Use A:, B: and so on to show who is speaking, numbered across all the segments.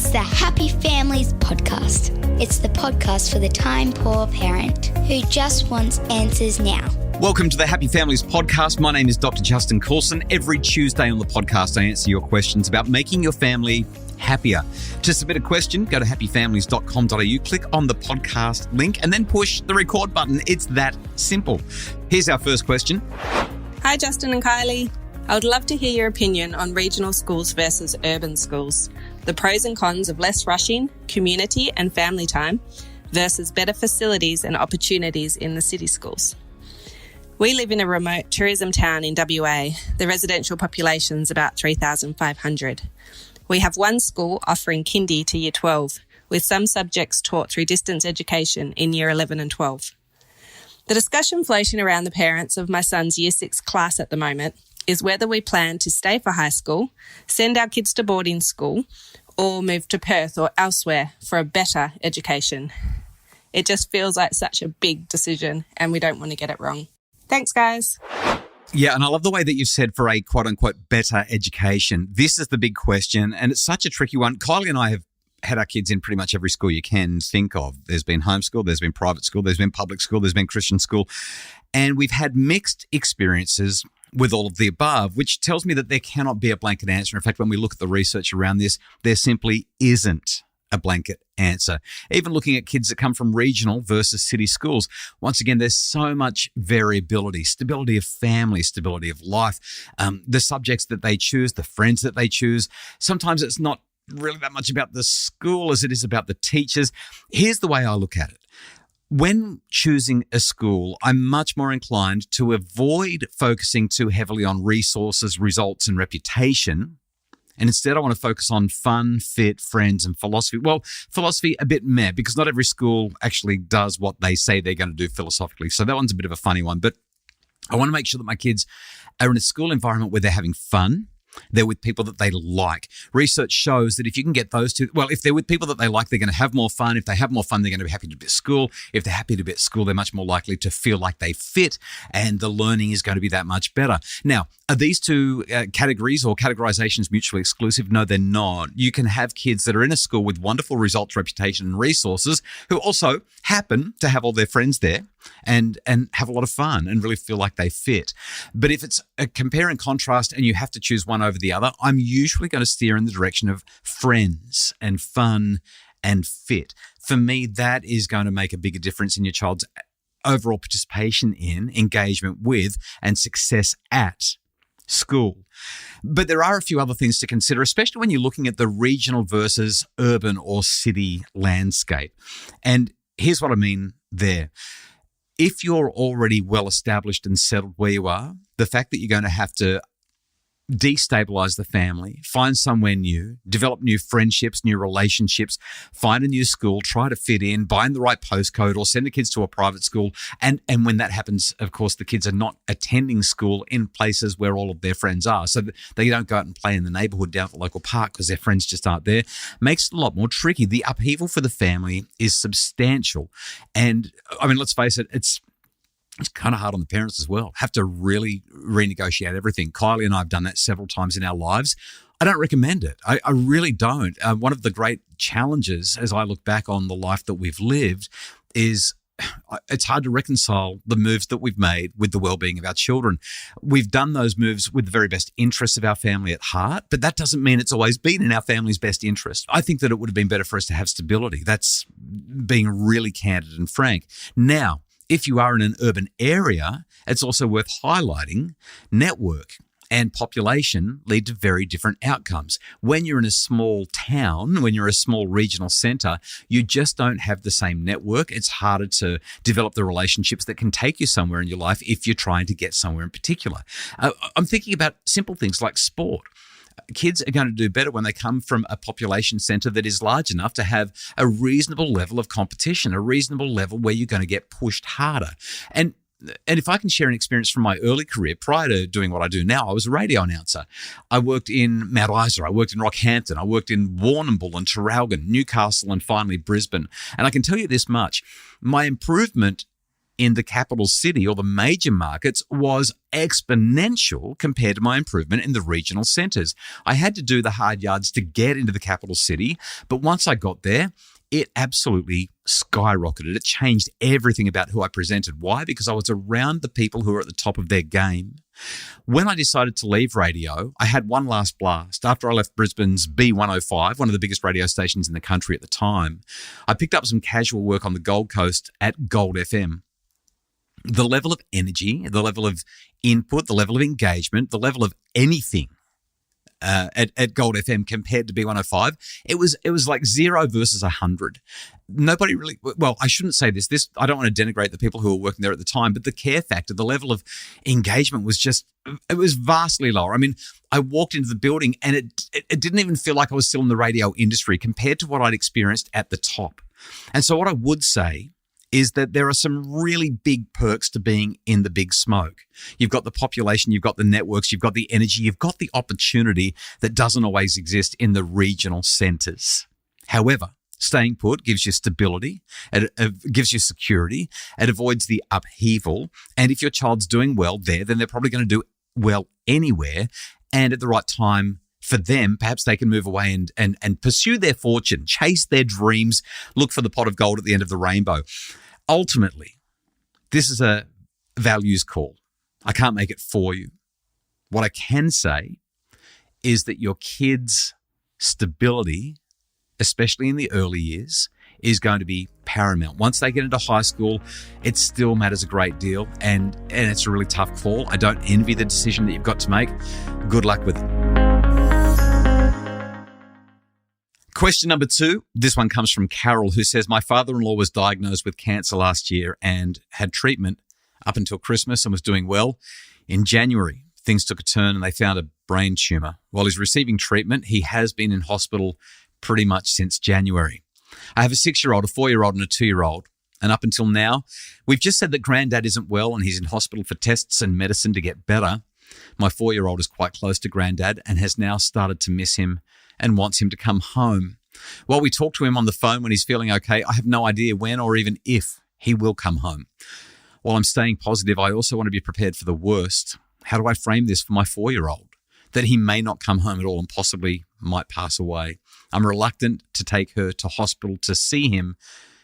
A: It's the Happy Families podcast. It's the podcast for the time-poor parent who just wants answers now.
B: Welcome to the Happy Families podcast. My name is Dr. Justin Coulson. Every Tuesday on the podcast, I answer your questions about making your family happier. To submit a question, go to happyfamilies.com.au, click on the podcast link, and then push the record button. It's that simple. Here's our first question.
C: Hi, Justin and Kylie. I would love to hear your opinion on regional schools versus urban schools, the pros and cons of less rushing, community and family time versus better facilities and opportunities in the city schools. We live in a remote tourism town in WA. The residential population is about 3,500. We have one school offering kindy to year 12, with some subjects taught through distance education in year 11 and 12. The discussion floating around the parents of my son's year 6 class at the moment is whether we plan to stay for high school, send our kids to boarding school, or move to Perth or elsewhere for a better education. It just feels like such a big decision and we don't want to get it wrong. Thanks, guys.
B: Yeah, and I love the way that you said for a quote-unquote better education. This is the big question, and it's such a tricky one. Kylie and I have had our kids in pretty much every school you can think of. There's been homeschool, there's been private school, there's been public school, there's been Christian school, and we've had mixed experiences with all of the above, which tells me that there cannot be a blanket answer. In fact, when we look at the research around this, there simply isn't a blanket answer. Even looking at kids that come from regional versus city schools, once again, there's so much variability, stability of family, stability of life, the subjects that they choose, the friends that they choose. Sometimes it's not really that much about the school as it is about the teachers. Here's the way I look at it. When choosing a school, I'm much more inclined to avoid focusing too heavily on resources, results, and reputation. And instead, I want to focus on fun, fit, friends, and philosophy. Well, philosophy, a bit meh, because not every school actually does what they say they're going to do philosophically. So that one's a bit of a funny one. But I want to make sure that my kids are in a school environment where they're having fun. They're with people that they like. Research shows that if you can get those two, well, if they're with people that they like, they're going to have more fun. If they have more fun, they're going to be happy to be at school. If they're happy to be at school, they're much more likely to feel like they fit, and the learning is going to be that much better. Now, are these two categories or categorizations mutually exclusive? No, they're not. You can have kids that are in a school with wonderful results, reputation, and resources who also happen to have all their friends there and have a lot of fun and really feel like they fit. But if it's a compare and contrast and you have to choose one over the other, I'm usually going to steer in the direction of friends and fun and fit. For me, that is going to make a bigger difference in your child's overall participation in, engagement with, and success at school. But there are a few other things to consider, especially when you're looking at the regional versus urban or city landscape. And here's what I mean there. If you're already well established and settled where you are, the fact that you're going to have to destabilize the family, find somewhere new, develop new friendships, new relationships, find a new school, try to fit in, buy in the right postcode, or send the kids to a private school. And when that happens, of course, the kids are not attending school in places where all of their friends are. So they don't go out and play in the neighborhood down at the local park because their friends just aren't there. Makes it a lot more tricky. The upheaval for the family is substantial. And I mean, let's face it, it's kind of hard on the parents as well. Have to really renegotiate everything. Kylie and I have done that several times in our lives. I don't recommend it. I really don't. One of the great challenges as I look back on the life that we've lived is it's hard to reconcile the moves that we've made with the well-being of our children. We've done those moves with the very best interests of our family at heart, but that doesn't mean it's always been in our family's best interest. I think that it would have been better for us to have stability. That's being really candid and frank. Now, if you are in an urban area, it's also worth highlighting network and population lead to very different outcomes. When you're in a small town, when you're a small regional centre, you just don't have the same network. It's harder to develop the relationships that can take you somewhere in your life if you're trying to get somewhere in particular. I'm thinking about simple things like sport. Kids are going to do better when they come from a population centre that is large enough to have a reasonable level of competition, a reasonable level where you're going to get pushed harder. And if I can share an experience from my early career, prior to doing what I do now, I was a radio announcer. I worked in Mount Isa, I worked in Rockhampton, I worked in Warrnambool and Traralgon, Newcastle, and finally Brisbane. And I can tell you this much, my improvement in the capital city or the major markets was exponential compared to my improvement in the regional centres. I had to do the hard yards to get into the capital city, but once I got there, it absolutely skyrocketed. It changed everything about who I presented. Why? Because I was around the people who were at the top of their game. When I decided to leave radio, I had one last blast. After I left Brisbane's B105, one of the biggest radio stations in the country at the time, I picked up some casual work on the Gold Coast at Gold FM. The level of energy, the level of input, the level of engagement, the level of anything at Gold FM compared to B105, it was like 0 versus 100. Nobody really, well, I shouldn't say this, I don't want to denigrate the people who were working there at the time, but the care factor, the level of engagement was it was vastly lower. I mean, I walked into the building and it didn't even feel like I was still in the radio industry compared to what I'd experienced at the top. And so what I would say is that there are some really big perks to being in the big smoke. You've got the population, you've got the networks, you've got the energy, you've got the opportunity that doesn't always exist in the regional centres. However, staying put gives you stability, it gives you security, it avoids the upheaval, and if your child's doing well there, then they're probably going to do well anywhere, and at the right time for them, perhaps they can move away and pursue their fortune, chase their dreams, look for the pot of gold at the end of the rainbow. Ultimately, this is a values call. I can't make it for you. What I can say is that your kids' stability, especially in the early years, is going to be paramount. Once they get into high school, it still matters a great deal, and it's a really tough call. I don't envy the decision that you've got to make. Good luck with it. Question number 2, this one comes from Carol, who says, my father-in-law was diagnosed with cancer last year and had treatment up until Christmas and was doing well. In January, things took a turn and they found a brain tumour. While he's receiving treatment, he has been in hospital pretty much since January. I have a 6-year-old, a 4-year-old and a 2-year-old. And up until now, we've just said that Granddad isn't well and he's in hospital for tests and medicine to get better. My 4-year-old is quite close to Granddad and has now started to miss him and wants him to come home. While we talk to him on the phone when he's feeling okay, I have no idea when or even if he will come home. While I'm staying positive, I also want to be prepared for the worst. How do I frame this for my 4-year-old? That he may not come home at all and possibly might pass away. I'm reluctant to take her to hospital to see him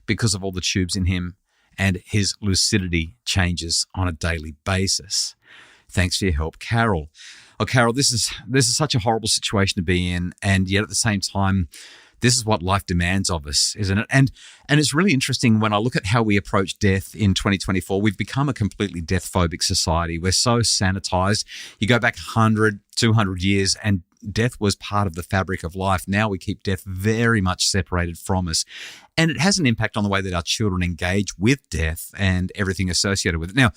B: because of all the tubes in him and his lucidity changes on a daily basis. Thanks for your help, Carol. Oh, Carol, this is such a horrible situation to be in, and yet at the same time, this is what life demands of us, isn't it? And it's really interesting when I look at how we approach death in 2024. We've become a completely death-phobic society. We're so sanitized. You go back 100, 200 years, and death was part of the fabric of life. Now we keep death very much separated from us. And it has an impact on the way that our children engage with death and everything associated with it. Now,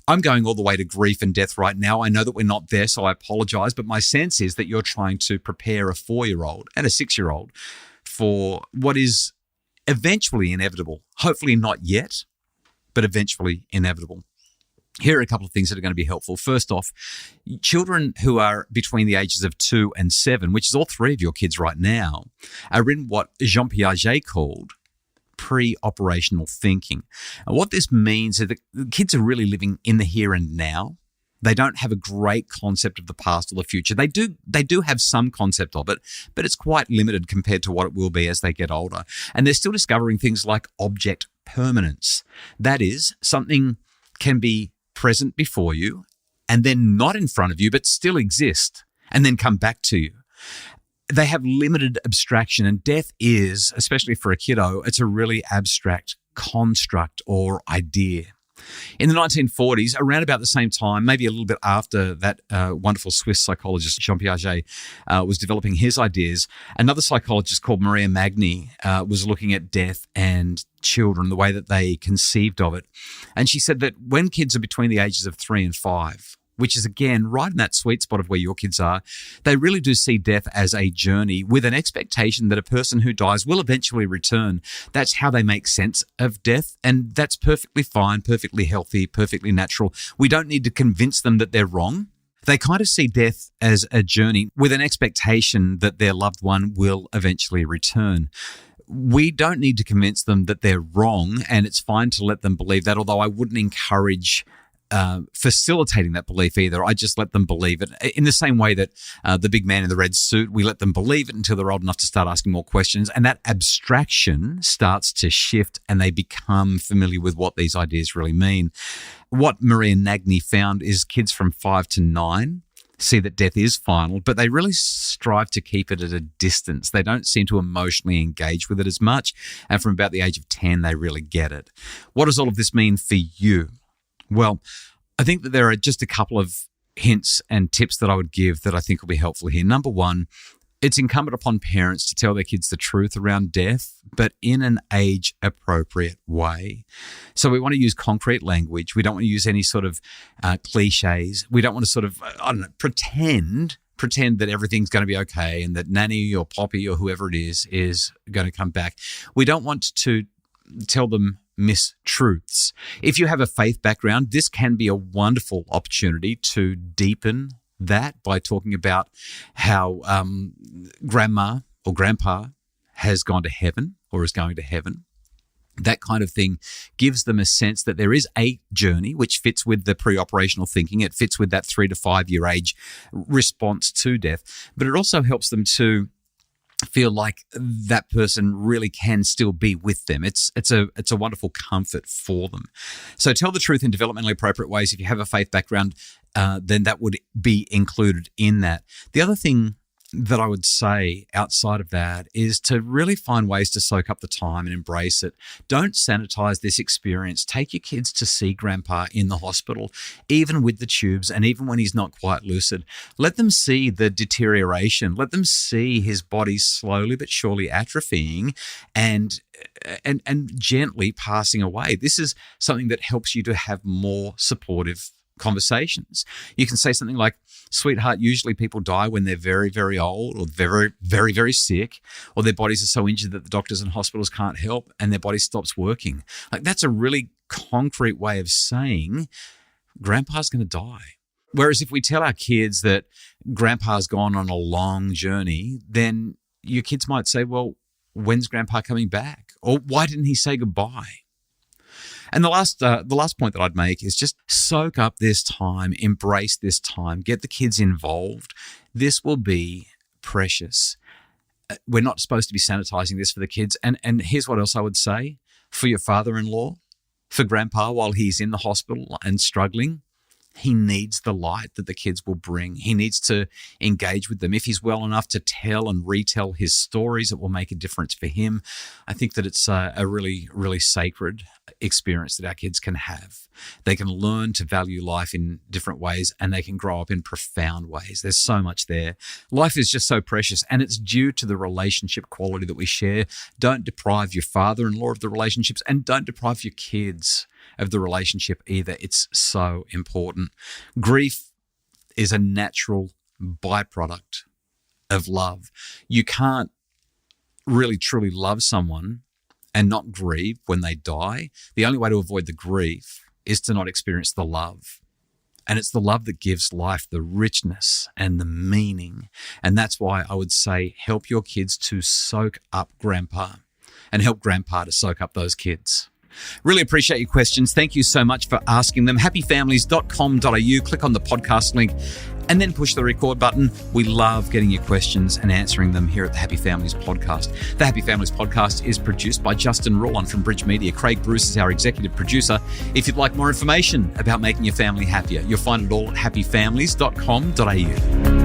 B: I'm going all the way to grief and death right now. I know that we're not there, so I apologize. But my sense is that you're trying to prepare a 4-year-old and a 6-year-old for what is eventually inevitable. Hopefully not yet, but eventually inevitable. Here are a couple of things that are going to be helpful. First off, children who are between the ages of 2 and 7, which is all 3 of your kids right now, are in what Jean Piaget called preoperational thinking. And what this means is that the kids are really living in the here and now. They don't have a great concept of the past or the future. They do have some concept of it, but it's quite limited compared to what it will be as they get older. And they're still discovering things like object permanence. That is, something can be present before you and then not in front of you, but still exist and then come back to you. They have limited abstraction, and death is, especially for a kiddo, it's a really abstract construct or idea. In the 1940s, around about the same time, maybe a little bit after that wonderful Swiss psychologist Jean Piaget was developing his ideas, another psychologist called Maria Magni was looking at death and children, the way that they conceived of it. And she said that when kids are between the ages of 3 and 5, which is, again, right in that sweet spot of where your kids are, they really do see death as a journey with an expectation that a person who dies will eventually return. That's how they make sense of death, and that's perfectly fine, perfectly healthy, perfectly natural. We don't need to convince them that they're wrong. They kind of see death as a journey with an expectation that their loved one will eventually return. we don't need to convince them that they're wrong, and it's fine to let them believe that, although I wouldn't encourage facilitating that belief either. I just let them believe it in the same way that the big man in the red suit, we let them believe it until they're old enough to start asking more questions. And that abstraction starts to shift and they become familiar with what these ideas really mean. What Maria Nagni found is kids from 5 to 9 see that death is final, but they really strive to keep it at a distance. They don't seem to emotionally engage with it as much. And from about the age of 10, they really get it. What does all of this mean for you? Well, I think that there are just a couple of hints and tips that I would give that I think will be helpful here. Number one, it's incumbent upon parents to tell their kids the truth around death, but in an age-appropriate way. So we want to use concrete language. We don't want to use any sort of cliches. We don't want to sort of, pretend that everything's going to be okay and that Nanny or Poppy or whoever it is going to come back. We don't want to tell them mistruths. If you have a faith background, this can be a wonderful opportunity to deepen that by talking about how grandma or grandpa has gone to heaven or is going to heaven. That kind of thing gives them a sense that there is a journey which fits with the preoperational thinking. It fits with that 3 to 5 year age response to death, but it also helps them to feel like that person really can still be with them. It's a wonderful comfort for them. So tell the truth in developmentally appropriate ways. If you have a faith background, then that would be included in that. The other thing that I would say outside of that is to really find ways to soak up the time and embrace it. Don't sanitize this experience. Take your kids to see grandpa in the hospital, even with the tubes and even when he's not quite lucid. Let them see the deterioration. Let them see his body slowly but surely atrophying and gently passing away. This is something that helps you to have more supportive conversations. You can say something like, sweetheart, usually people die when they're very, very old or very, very, very sick, or their bodies are so injured that the doctors and hospitals can't help and their body stops working. Like, that's a really concrete way of saying grandpa's going to die. Whereas if we tell our kids that grandpa's gone on a long journey, then your kids might say, well, when's grandpa coming back? Or why didn't he say goodbye? And the last point that I'd make is just soak up this time, embrace this time, get the kids involved. This will be precious. We're not supposed to be sanitizing this for the kids. And here's what else I would say for your father-in-law, for grandpa while he's in the hospital and struggling. He needs the light that the kids will bring. He needs to engage with them. If he's well enough to tell and retell his stories, it will make a difference for him. I think that it's a really, really sacred experience that our kids can have. They can learn to value life in different ways and they can grow up in profound ways. There's so much there. Life is just so precious and it's due to the relationship quality that we share. Don't deprive your father-in-law of the relationships and don't deprive your kids of the relationship either. It's so important. Grief is a natural byproduct of love. You can't really truly love someone and not grieve when they die. The only way to avoid the grief is to not experience the love. And it's the love that gives life the richness and the meaning. And that's why I would say help your kids to soak up grandpa and help grandpa to soak up those kids. Really appreciate your questions. Thank you so much for asking them. happyfamilies.com.au. Click on the podcast link and then push the record button. We love getting your questions and answering them here at the Happy Families Podcast. The Happy Families Podcast is produced by Justin Rowland from Bridge Media. Craig Bruce is our executive producer. If you'd like more information about making your family happier, you'll find it all at happyfamilies.com.au.